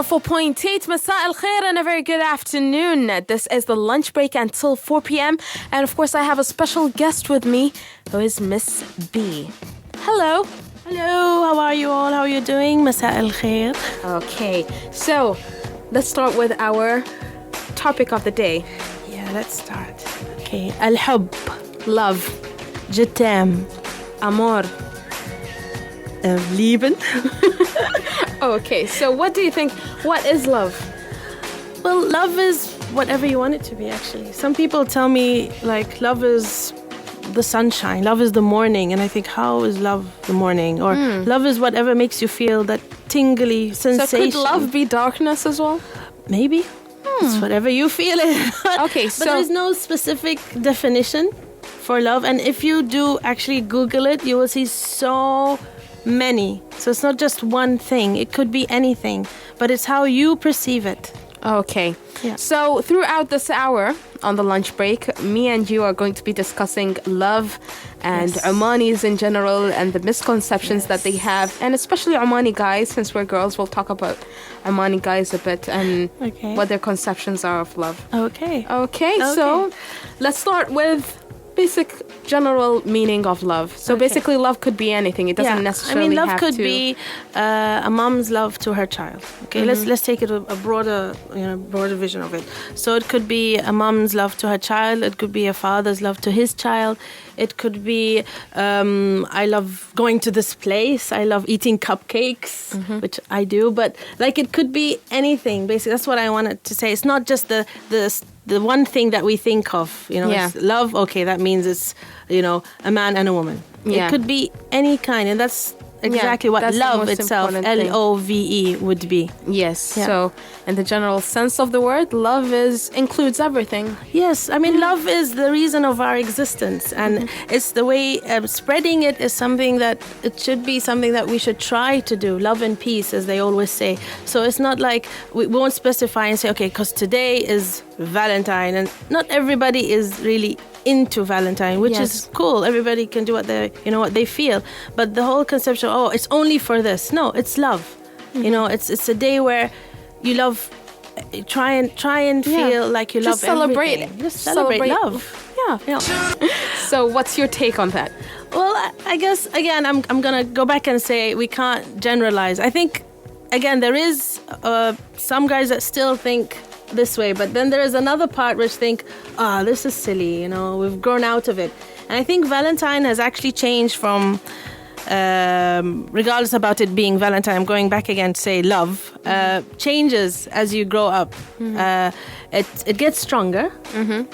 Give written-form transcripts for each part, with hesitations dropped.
104.8 Masa al Khair and a very good afternoon. This is the lunch break until 4 p.m. And of course, I have a special guest with me who is Miss B. Hello. Hello, how are you all? How are you doing? Masa al Khair. Okay, so let's start with our topic of the day. Yeah, let's start. Okay, al-hub, Love. je t'aime, Amor. Lieben. Okay, so what do you think? What is love? Well, love is whatever you want it to be, actually. Some people tell me, like, love is the sunshine, love is the morning, and I think, how is love the morning? Or love is whatever makes you feel that tingly sensation. So could love be darkness as well? Maybe. It's whatever you feel it. Okay, But there's no specific definition for love. And if you do actually Google it, you will see so many. So it's not just one thing. It could be anything. But it's how you perceive it. Okay. Yeah. So throughout this hour on the lunch break, me and you are going to be discussing love and Omanis in general and the misconceptions that they have, and especially Omani guys. Since we're girls, we'll talk about Omani guys a bit and what their conceptions are of love. Okay, so let's start with basic general meaning of love. So basically love could be anything. It doesn't necessarily love have could to be a mom's love to her child. Okay, let's take it a broader vision of it. So it could be a mom's love to her child. It could be a father's love to his child. It could be I love going to this place. I love eating cupcakes, which I do. But like, it could be anything. Basically, that's what I wanted to say. It's not just the one thing that we think of. It's love. Okay, that means it's a man and a woman. It could be any kind, and that's exactly what love itself, Love, would be. Yes. Yeah. So, in the general sense of the word, love includes everything. Yes. I mean, love is the reason of our existence, and it's the way spreading it is something that it should be something that we should try to do. Love and peace, as they always say. So it's not like we won't specify and say, okay, because today is Valentine, and not everybody is really into Valentine, which is cool. Everybody can do what they feel. But the whole conception, it's only for this. No, it's love. It's a day where you love. Try and feel like you love everything. Just celebrate love. Yeah. So what's your take on that? Well, I guess again, I'm gonna go back and say we can't generalize. I think again there is some guys that still think this way, but then there is another part which think, this is silly, we've grown out of it. And I think Valentine has actually changed from, regardless about it being Valentine, I'm going back again to say love, changes as you grow up. It gets stronger,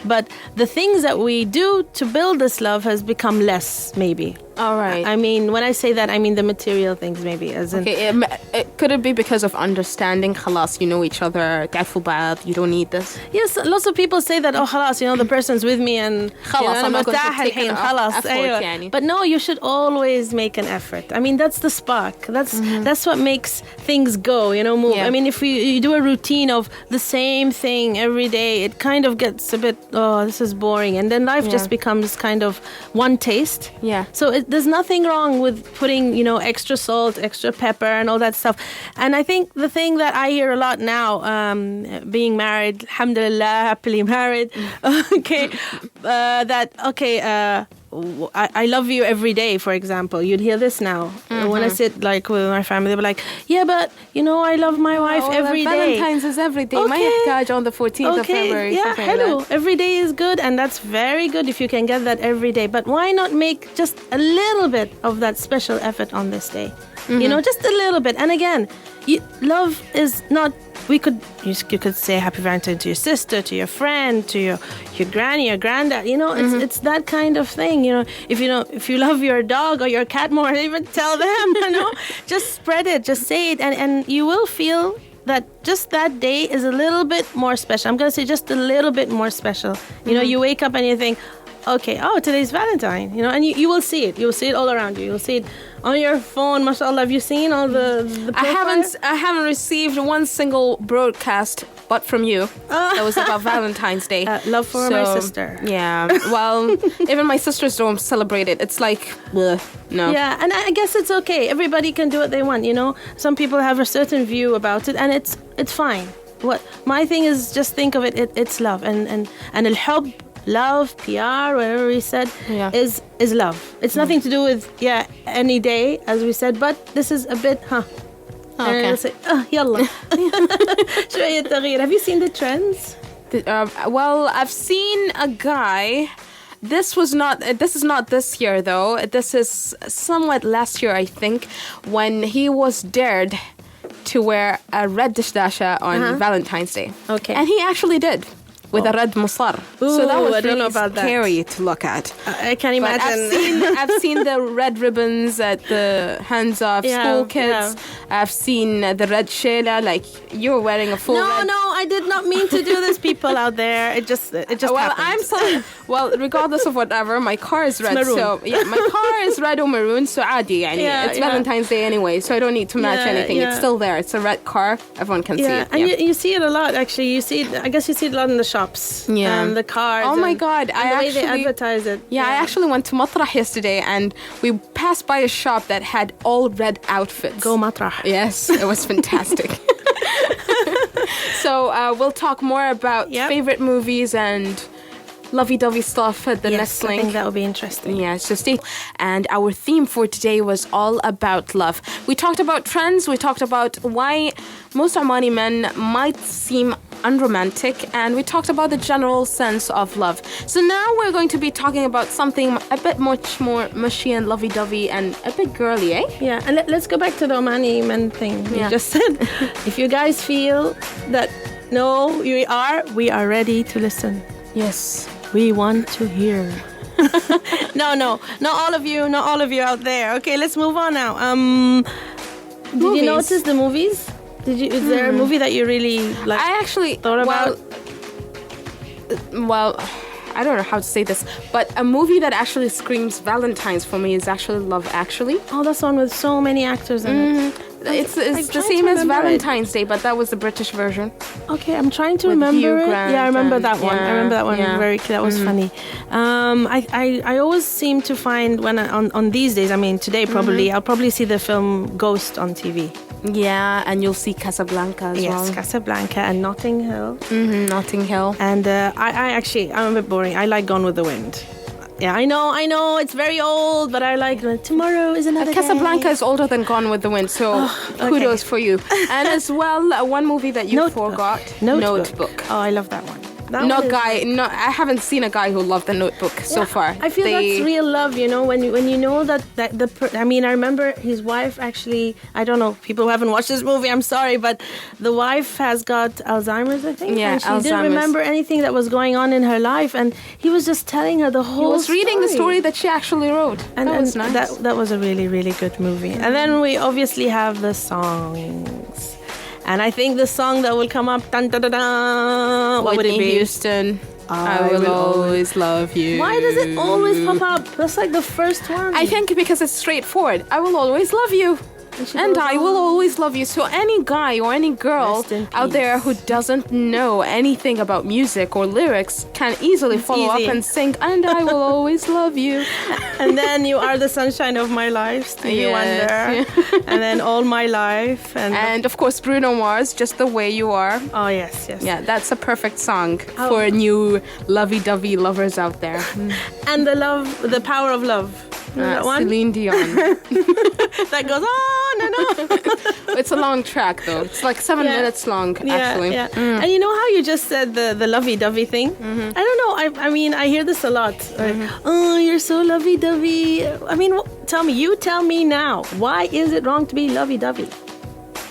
but the things that we do to build this love has become less, maybe. All right. I mean, when I say that, I mean the material things, maybe. Could it be because of understanding? Khalas, you know each other. تعرفوا بعض. You don't need this. Yes, lots of people say that. Khalas, the person's with me and I'm not going to take effort. But no, you should always make an effort. I mean, that's the spark. That's what makes things go. Move. Yeah. I mean, if you do a routine of the same thing every day, it kind of gets a bit. This is boring, and then life just becomes kind of one taste. Yeah. So there's nothing wrong with putting, extra salt, extra pepper and all that stuff. And I think the thing that I hear a lot now, being married, alhamdulillah, happily married, I love you every day, for example. You'd hear this now. When I sit with my family, they'll be like, yeah, but I love my wife every day. Valentine's is every day. My ihtaj on the 14th of February. Yeah, hello. Every day is good, and that's very good if you can get that every day. But why not make just a little bit of that special effort on this day? Just a little bit. And again, love is not. You could say happy Valentine to your sister, to your friend, to your granny, your granddad. It's that kind of thing. If you love your dog or your cat more, even tell them. Just spread it, just say it, and you will feel that just that day is a little bit more special. I'm gonna say just a little bit more special. You wake up and you think, okay, today's Valentine. And you will see it. You will see it all around you. You'll see it on your phone. MashaAllah, have you seen all the I haven't received one single broadcast but from you. That was about Valentine's Day. Love for my sister. Yeah. Well, even my sisters don't celebrate it. It's like, bleh, no. Yeah, and I guess it's okay. Everybody can do what they want, you know. Some people have a certain view about it, and it's fine. What my thing is, just think of it. It's love, and al-hub, love, PR, whatever we said, is love. It's nothing to do with any day, as we said, but this is a bit, Okay. Say, يلا. شوية تغيير. Have you seen the trends? Well, I've seen a guy. This is not this year though. This is somewhat last year, I think, when he was dared to wear a red dashdasha on Valentine's Day. Okay. And he actually did. With a red musar. So that was I don't know really about scary to look at. I can't But imagine. I've seen the red ribbons at the hands of school kids. I've seen the red shela, like you're wearing a full red. No, I did not mean to do this, people out there. It just Well, happened. I'm sorry. Well, regardless of whatever, my car is red. maroon. So yeah, my car is red or maroon. So عادي يعني. It's Valentine's Day anyway, so I don't need to match anything. It's still there. It's a red car. Everyone can see it. And you see it a lot, actually. You see it, I guess you see it a lot in the shops. Yeah. And the cars. Oh my God. And the way they advertise it. Yeah, I actually went to Matrah yesterday and we passed by a shop that had all red outfits. Go Matrah. Yes, it was fantastic. So we'll talk more about favorite movies and lovey-dovey stuff at the next link. I think that will be interesting. Yeah, so stay. And our theme for today was all about love. We talked about trends. We talked about why most Omani men might seem unromantic, and we talked about the general sense of love. So now we're going to be talking about something a bit much more mushy and lovey-dovey and a bit girly, eh? Yeah, and let's go back to the Omani men thing you just said. If you guys feel that, no, we are ready to listen. Yes. We want to hear. No, not all of you out there. Okay, let's move on now. Did you notice the movies? Is there a movie that you really like? I actually thought about. Well, I don't know how to say this, but a movie that actually screams Valentine's for me is actually Love Actually. Oh, that's one with so many actors in it. It's the same as Valentine's Day, but that was the British version. Okay, I'm trying to With remember Hugh it. Grant Yeah, I remember that one. yeah, I remember that one yeah. very clear. That was funny. I always seem to find when on these days, I mean today probably, I'll probably see the film Ghost on TV. Yeah, and you'll see Casablanca as well. Yes, Casablanca and Notting Hill. Notting Hill. And I'm a bit boring. I like Gone with the Wind. Yeah, I know, it's very old, but I like Tomorrow is Another Casablanca Day. is older than Gone with the Wind, so kudos for you. And as well, one movie that you forgot, Notebook. Oh, I love that one. I haven't seen a guy who loved The Notebook so far. I feel that's real love, you know, when you know that I remember his wife actually, I don't know, people who haven't watched this movie, I'm sorry, but the wife has got Alzheimer's, I think. Yeah, and she didn't remember anything that was going on in her life, and he was just telling her the whole He was reading the story that she actually wrote. And that was nice. That was a really, really good movie. And then we obviously have the songs. And I think the song that will come up, dun, dun, dun, dun, what would it be? Houston, I will always love you. Why does it always pop up? That's like the first one. I think because it's straightforward. I will always love you. And I will always love you. So any guy or any girl out there who doesn't know anything about music or lyrics can easily follow up and sing, and I will always love you. And then You Are the Sunshine of My Life, Stevie Wonder. And then All My Life. And of course Bruno Mars, Just the Way You Are. Oh, yes. Yeah, that's a perfect song for new lovey-dovey lovers out there. And The Power of Love. That one? Celine Dion. That goes on and on. It's a long track though. It's like 7 minutes long actually. Yeah. And you know how you just said the lovey-dovey thing? I don't know. I mean, I hear this a lot. Like, oh, you're so lovey-dovey. I mean, tell me now. Why is it wrong to be lovey-dovey?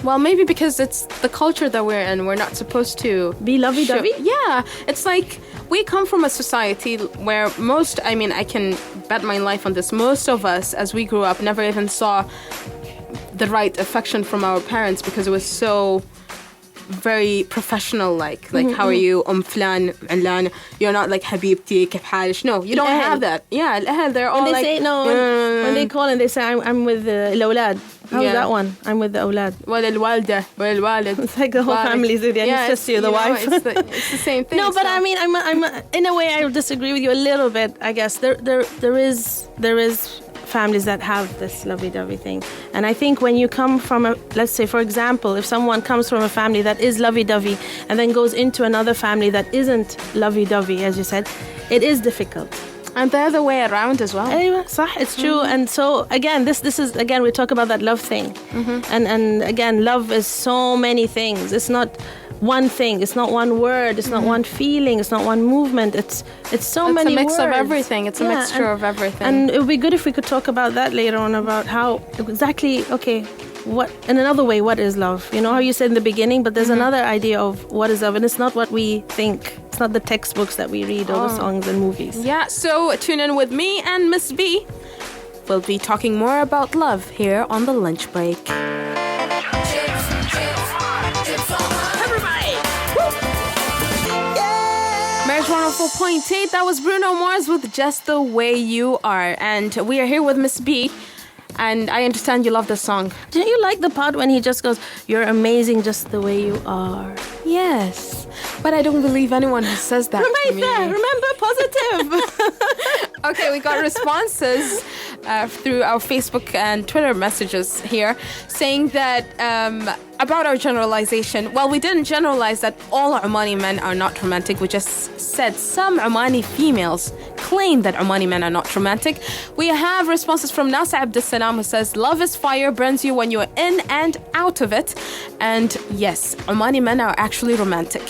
Well, maybe because it's the culture that we're in. We're not supposed to be lovey-dovey. Yeah, it's like we come from a society where I can bet my life on this. Most of us, as we grew up, never even saw the right affection from our parents because it was so very professional, like how are you, flan, علان. You're not like حبيبتي كيف حالك. No, you don't have that. Yeah, they're all when they say no, when they call and they say I'm with الأولاد. How's Yeah. that one? I'm with the أولاد. وللوالدة وللوالد. It's like the whole family's with you. Yeah, It's just you, the wife. It's the same thing. No, but so. I mean, I'm in a way I disagree with you a little bit. I guess there is families that have this lovey-dovey thing, and I think when you come from a, let's say for example, if someone comes from a family that is lovey-dovey and then goes into another family that isn't lovey-dovey, as you said, it is difficult. And the other way around as well. Anyway, صح, it's true. And so again, this is again, we talk about that love thing, and again, love is so many things. It's not one thing. It's not one word. It's not one feeling. It's not one movement. It's so many words. It's a mix of everything. It's a mixture of everything. And it would be good if we could talk about that later on, about how exactly, okay, what, in another way, what is love? You know how you said in the beginning, but there's another idea of what is love, and it's not what we think. It's not the textbooks that we read or the songs and movies. Yeah, so tune in with me and Miss B. We'll be talking more about love here on the lunch break. Marriage 104.8, that was Bruno Mars with Just the Way You Are. And we are here with Miss B. And I understand you love the song. Didn't you like the part when he just goes, "You're amazing just the way you are"? Yes, but I don't believe anyone who says that to me. Remember, positive. Okay, we got responses through our Facebook and Twitter messages here saying that about our generalization. Well, we didn't generalize that all Omani men are not romantic. We just said some Omani females claim that Omani men are not romantic. We have responses from Nasa Abdus Salam who says, "Love is fire, burns you when you're in and out of it." And yes, Omani men are actually romantic.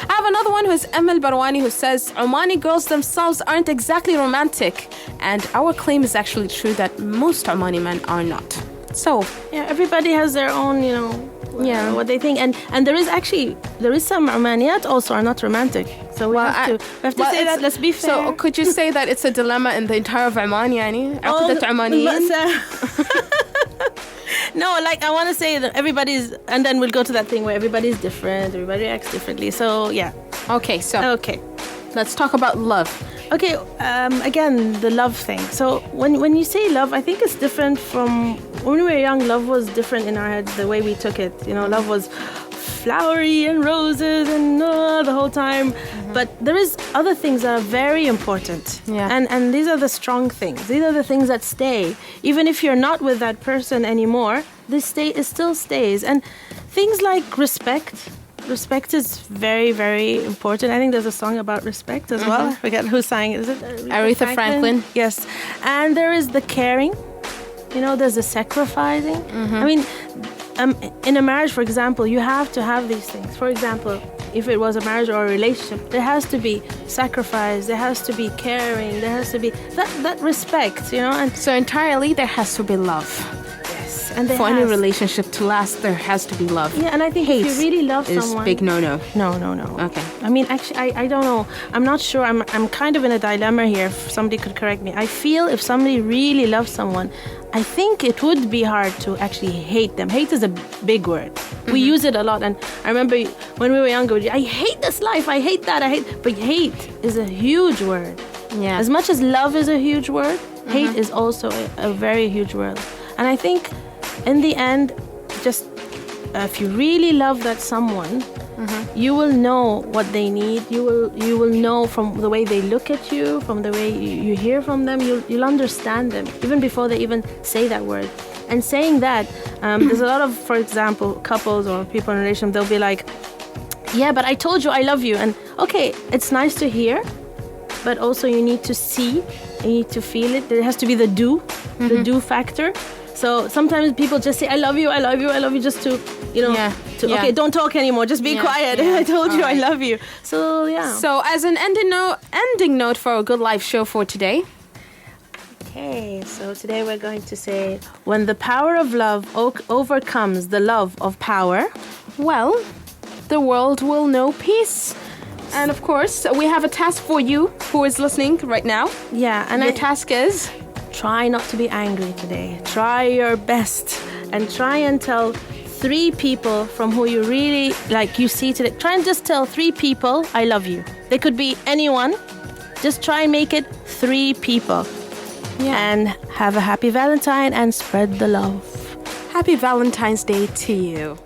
I have another one who is Emil Barwani who says, "Omani girls themselves aren't exactly romantic." And our claim is actually true that most Omani men are not. So, yeah, everybody has their own, what they think, and there is some Omaniyat also are not romantic. So we have to say that. Let's be fair. So could you say that it's a dilemma in the entire of Oman, يعني عقدة عمانيين? No, like I want to say that everybody's, and then we'll go to that thing where everybody's different, everybody acts differently. So yeah. Okay, so let's talk about love. Okay, again, the love thing. So when you say love, I think it's different from when we were young. Love was different in our head, the way we took it. Love was flowery and roses and the whole time. But there is other things that are very important. Yeah. And these are the strong things. These are the things that stay. Even if you're not with that person anymore, it still stays. And things like respect. Respect is very, very important. I think there's a song about respect as well. I forget who sang it. Is it Aretha Franklin? Yes. And there is the caring. There's the sacrificing. I mean, in a marriage, for example, you have to have these things. For example, if it was a marriage or a relationship, there has to be sacrifice, there has to be caring, there has to be that respect, And So entirely there has to be love. yes, and For any relationship to last, there has to be love. Yeah, and I think if you really love someone, is big no-no. No. Okay. I mean, actually, I don't know. I'm not sure. I'm kind of in a dilemma here. If somebody could correct me. I feel if somebody really loves someone, I think it would be hard to actually hate them. Hate is a big word. We use it a lot. And I remember when we were younger, I hate this life. I hate that. But hate is a huge word. Yeah. As much as love is a huge word, hate is also a very huge word. And I think in the end, just if you really love that someone, you will know what they need. You will know from the way they look at you, from the way you hear from them. You'll understand them even before they even say that word. And saying that, there's a lot of, for example, couples or people in a relationship. They'll be like, "Yeah, but I told you I love you." And okay, it's nice to hear, but also you need to see, you need to feel it. There has to be the do factor. So sometimes people just say, "I love you, I love you, I love you," just to, okay, don't talk anymore, just be quiet. I told you I love you. So, yeah. So as an ending note for our Good Life show for today. Okay, so today we're going to say, when the power of love overcomes the love of power, well, the world will know peace. And of course, we have a task for you who is listening right now. Yeah, and your task is... try not to be angry today. Try your best and try and tell 3 people from who you really you see today. Try and just tell 3 people, "I love you." They could be anyone. Just try and make it 3 people. Yeah. And have a happy Valentine and spread the love. Happy Valentine's Day to you.